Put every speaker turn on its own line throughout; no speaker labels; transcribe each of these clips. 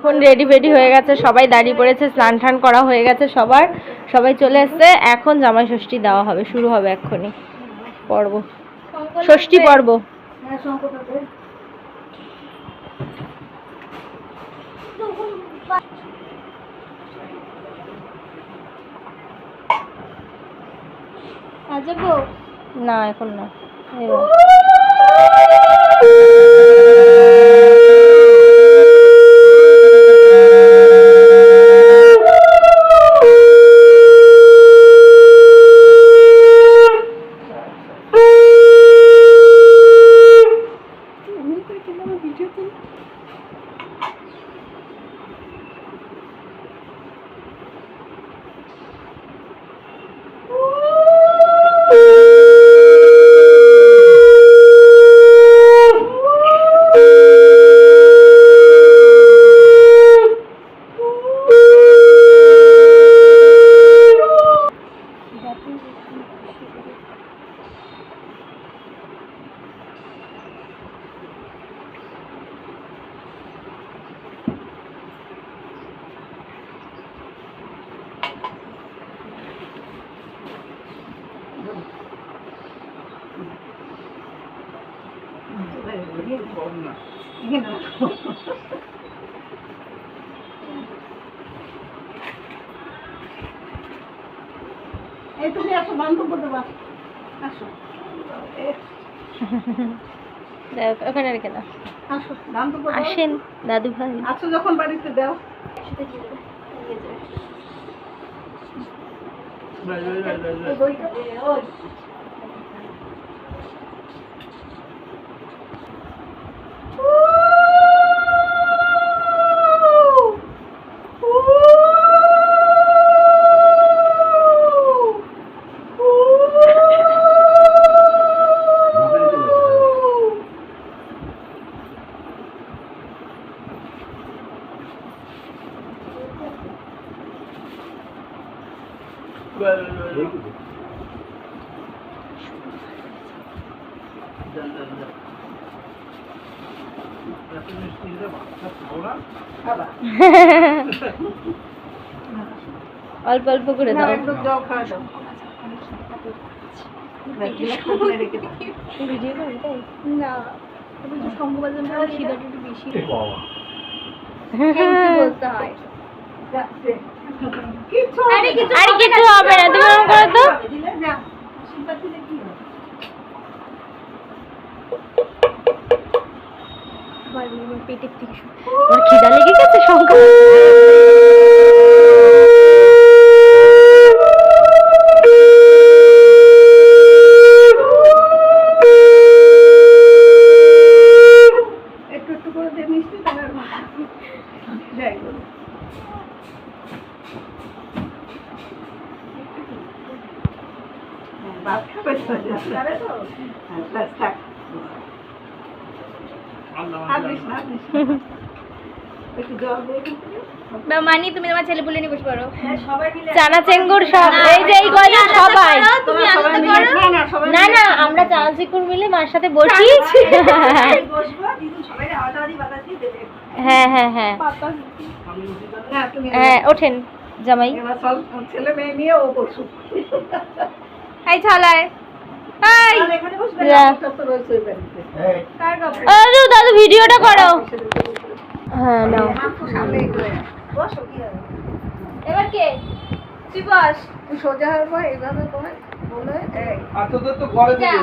এখন রেডি ফেডি হয়ে গেছে, সবাই দাঁড়িয়ে পড়েছে, স্নান টান করা হয়ে গেছে সবাই চলে এসছে। এখন জামাই ষষ্ঠী দেওয়া হবে, শুরু হবে এক্ষুনি পর্ব, ষষ্ঠী পর্ব। না এখন না,
তুমি আসো, বান্ধব দেবা, আসো
ওখানে রেখে দাও।
আসো বান্ধব,
আসেন দাদু ভাই,
আসো যখন বাড়িতে দাও।
অল্প অল্প করে দাও। কিছু হবে না, তুমি এরকম করো তো। পেটের থেকে খিদা লেগে গেছে শঙ্কর। মানি তুমি তোমার ছেলে বলে নিয়ে বসে পারো, চানা চেঙ্গুর সব, এই যে এই কয়জন সবাই। না না, আমরা চানা চেঙ্গুর মিলে মার সাথে বসি। হ্যাঁ হ্যাঁ হ্যাঁ হ্যাঁ, ওঠেন জামাই।
ছেলে মেয়ে নিয়ে ও বসু,
এই ছালায় দাদু ভিডিওটা করো। হ্যাঁ নাও, এবার কে তুই বস,
তুই সোজা হবো এইভাবে করে বলে
তোদের তো ঘরে দেবে,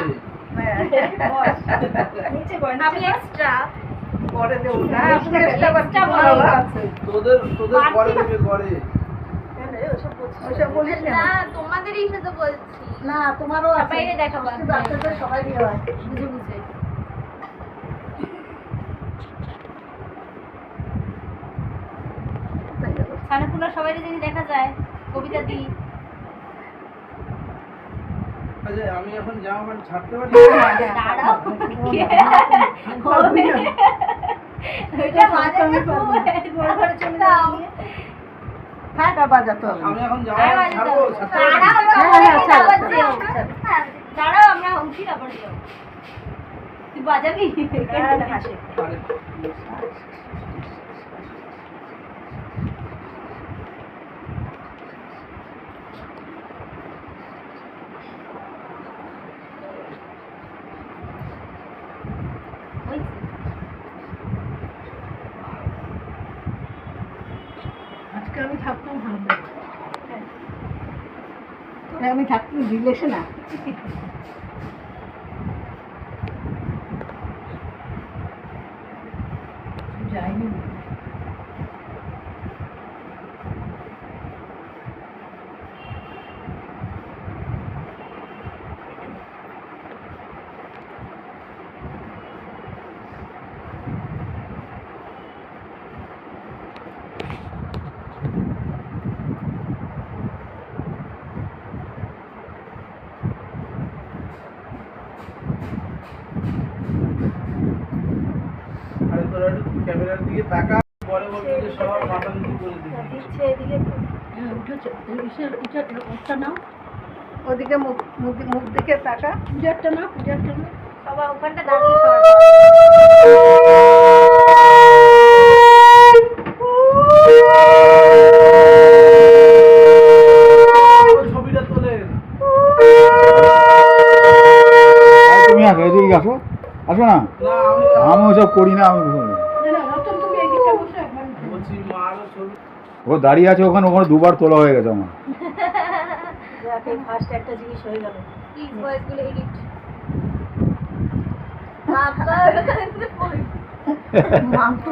আমি এক্সট্রা
পরে দেবো না, চেষ্টা করতে আছে
তোদের ঘরে দেবে, ঘরে
ওসব বলিস না,
তোমাদেরই সাথে বলছি।
না তোমারও
বাইরে দেখাবো,
বাচ্চাদের সবাই দিয়ে হয়
বুঝে বুঝে। ছানাপুলা সবাই যদি দেখা যায়, কবিতা দি।
আচ্ছা আমি এখন যাও, মানে ছাড়তে পারি?
দাঁড়াও, ওইটা বাজাতে বড় বড় চলে দাও।
হ্যাঁ বাজাতে হবে,
আমি এখন যাও, ছাড়বো, ছাড়তে পারি?
দাঁড়াও আমরা উঠি তারপর যাও। তুই বাজাবি?
আমি থাকতাম ভালো। আমি থাকতাম রিলেশন না। যাইনি।
আরে তোরা একটু ক্যামেরার দিকে তাকা, পরে বলবি যে সব মাথা নিচু করে দিচ্ছি।
হ্যাঁ উঠেছে। একটা নাও। ওদিকে মুখ মুখ দিকে তাকা। পূজারটা নাও, পূজারটা নাও।
সবাই ওখানটা দাঁড়িয়ে সবাই
ওই ছবিটা তোলেন।
তুমি আসো, এদিকে আসো, আসো না।
না
আমি ওসব করি না, আমি
না না রতন তুমি এই দিকটা বসে একবার।
বলছি মারও ছবি।
ও দাঁড়িয়ে আছে ওখানে, ওখানে দুবার তোলা হয়ে গেছে আমার।
ফার্স্ট একটা জিনিস হয়ে গেল।
প্লিজ ভয়েসগুলো এডিট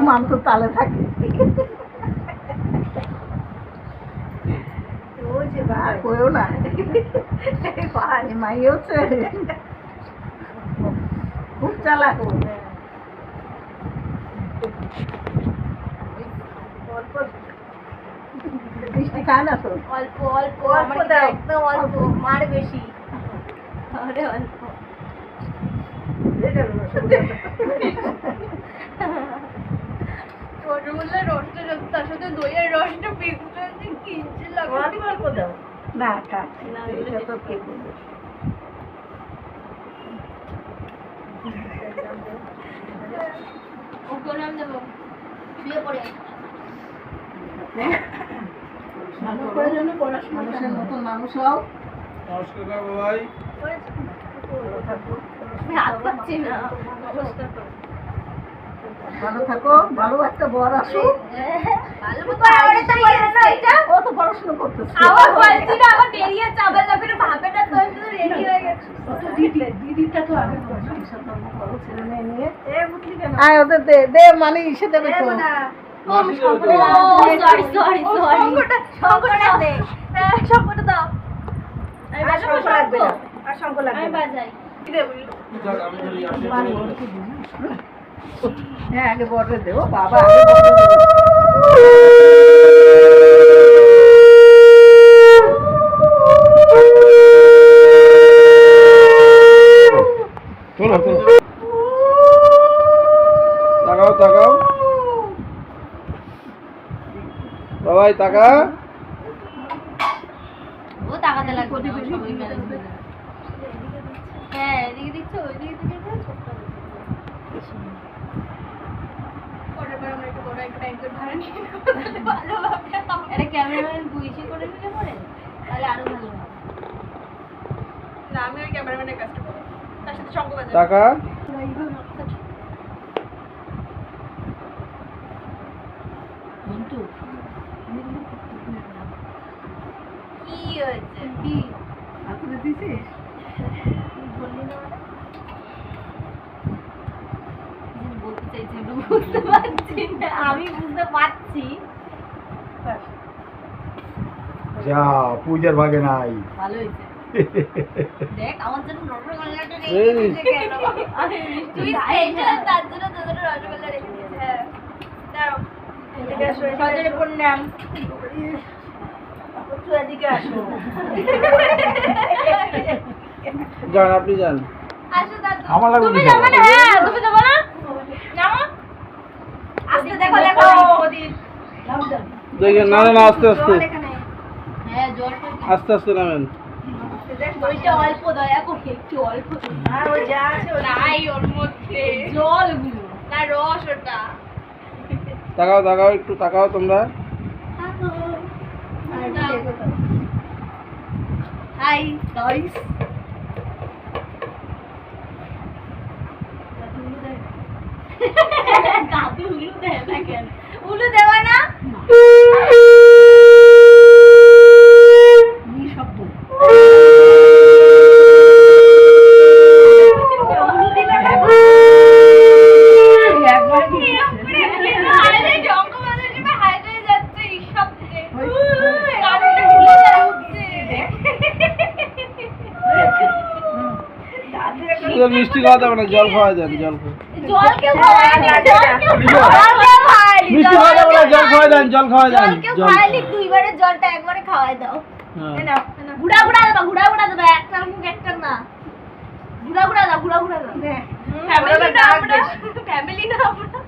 মামতো তালে থাকে। ওই যে ভাই কইও না। ভাই মাই হচ্ছে খুব চালাক ও। বৃষ্টি খায় না তো।
অল্প অল্প
অল্প
আমার কিন্তু
দাও।
একদম অল্প মার বেশি আরে অল্প রসগোল্লার রসটা যত তার সাথে দইয়ের রসটা পিকটা কিনছে লাগে
না কাট এটা তো কে বলবে।
ওকে নাম দেবো শুয়ে পড়ে
ভালো করে যেন পড়াশোনা মানুষের মতো মানুষ হও।
নমস্কার কাকু ভাই।
আমি হাত পাচ্ছি না অবস্থা তো
ভালো থাকো, ভালো একটা বর আসো।
ভালো মতো আরে তো বলে না এটা
ও তো পড়াশোনা করতেছে।
আবার বলছি না আবার বেরিয়ে চাবে না করে ভাবে না তো একটু রেডি হয়ে গেছে
দিদিটা তো আগে করো ছেলে মেয়ে নিয়ে। আয় ওদের দে দে মানে ইসে দেবে তো।
মাসি দেবে তো।
সরি সরি সরি শঙ্করটা দে শঙ্করটা দাও আমি বাজাবো
লাগবে না। আর শঙ্খ লাগবে
আমি
না।
বাজাই
যাক, আমি ধরি আসে।
হ্যাঁ আগে বড়রে দেবো বাবা আগে বড়রে দেবো।
চলো চলো।
তাকাও তাকাও সবাই তাকা।
ও তাকাতে লাগবে না সবাই ম্যানেজ করে হ্যাঁ এদিকে দিচ্ছ ওইদিকে দিকে ছোটটা পরের বার আমরা একটু বড় একটা ট্যাঙ্কের ভাড়া নিয়ে ভালো হবে এটা ক্যামেরাম্যান বুঝি করে নিলে পরে তাহলে আরো ভালো হবে না আমি ওই ক্যামেরাম্যানের কাজটা করব তার সাথে সঙ্গ বাজাবো
তাকা।
মন্টু
কি হয়েছে কি
হাতে দিছিস?
বললি না বলতে চাইছি আমি বুঝতে পারছি না আমি বুঝতে পারছি
যা পূজার ভাগে নাই।
ভালো হয়েছে দেখ আমার জন্য রসগোল্লাটা রেখে
এই।
দিয়েছে কেন তুই স্পেশাল তার জন্য তোদের রসগোল্লা রেখে দিয়েছে হ্যাঁ দাঁড়াও এদিকে আসো সজনে প্রণাম
তুই এদিকে আসো।
যান আপনি যান।
আসো দাদু
আমার লাগবে
তুমি
কি
যাবে না
খাবার?
হ্যাঁ তুমি যাবে না যাও আস্তে দেখো দেখো ওদিক
দেখেন না না না, আস্তে আস্তে
হ্যাঁ জল
আস্তে আস্তে নামেন।
ওইটা অল্প দয়া করে একটু অল্প
আর ওই যা আছে ওই
নাই ওর মধ্যে জলগুলো না রস ওটা
তাকাও তাকাও একটু তাকাও তোমরা।
হাই গাইস দাদু উলু দেয় না কেন উলু দেওয়া না
ওদের মিষ্টি খাওয়াতে হবে না, জল খাওয়া দেন, জল খাওয়া।
জল কেউ খাওয়ায়নি, জল কেউ খাওয়ায়নি,
মিষ্টি খাওয়া যাবে না, জল খাওয়া দেন, জল খাওয়া দেন,
জল কেউ
জল।
খাওয়ায়নি, দুইবারে জলটা একবারে খাওয়াই দাও।
হ্যাঁ।
এই নাও, ঘুরা ঘুরা দেবা, ঘুরা ঘুরা দেবা, একটা মুখ একটা না। ঘুরা ঘুরা দাও, ঘুরা ঘুরা দাও।
নে,
ফ্যামিলি না আমরা, ফ্যামিলি না আমরা।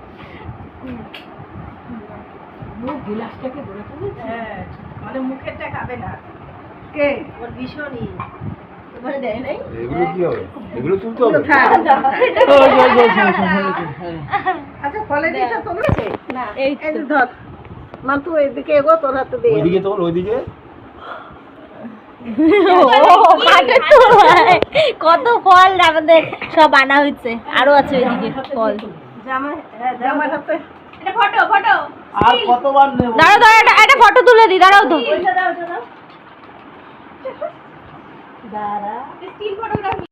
মুখ গিলাসটাকে ঘোরাতে দিয়েছে?
হ্যাঁ, মানে মুখেরটা খাবে না।
কে?
ওর ভীষণই এবারে দেয় নাই।
এগুলো কি হবে? এগুলো তুলতে হবে?
কোথায়?
ওই, ওই, ওই, শোনো, শোনো, শোনো, শোনো।
আচ্ছা, ফলের এটা তোলেছে?
না,
এই যে ধর, মান্তু এদিকে এগো, তোর হাতে দিয়ে।
ওইদিকে তোল, ওইদিকে।
কত ফল আমাদের সব আনা হয়েছে, আরো আছে ওইদিকে ফল।
জামার হাতে।
এটা ফটো ফটো
আর কতবার নেব?
দাঁড়াও দাঁড়াও, একটা ফটো তুলে দি, দাঁড়াও তো। দাঁড়া স্টিল ফটোগ্রাফি।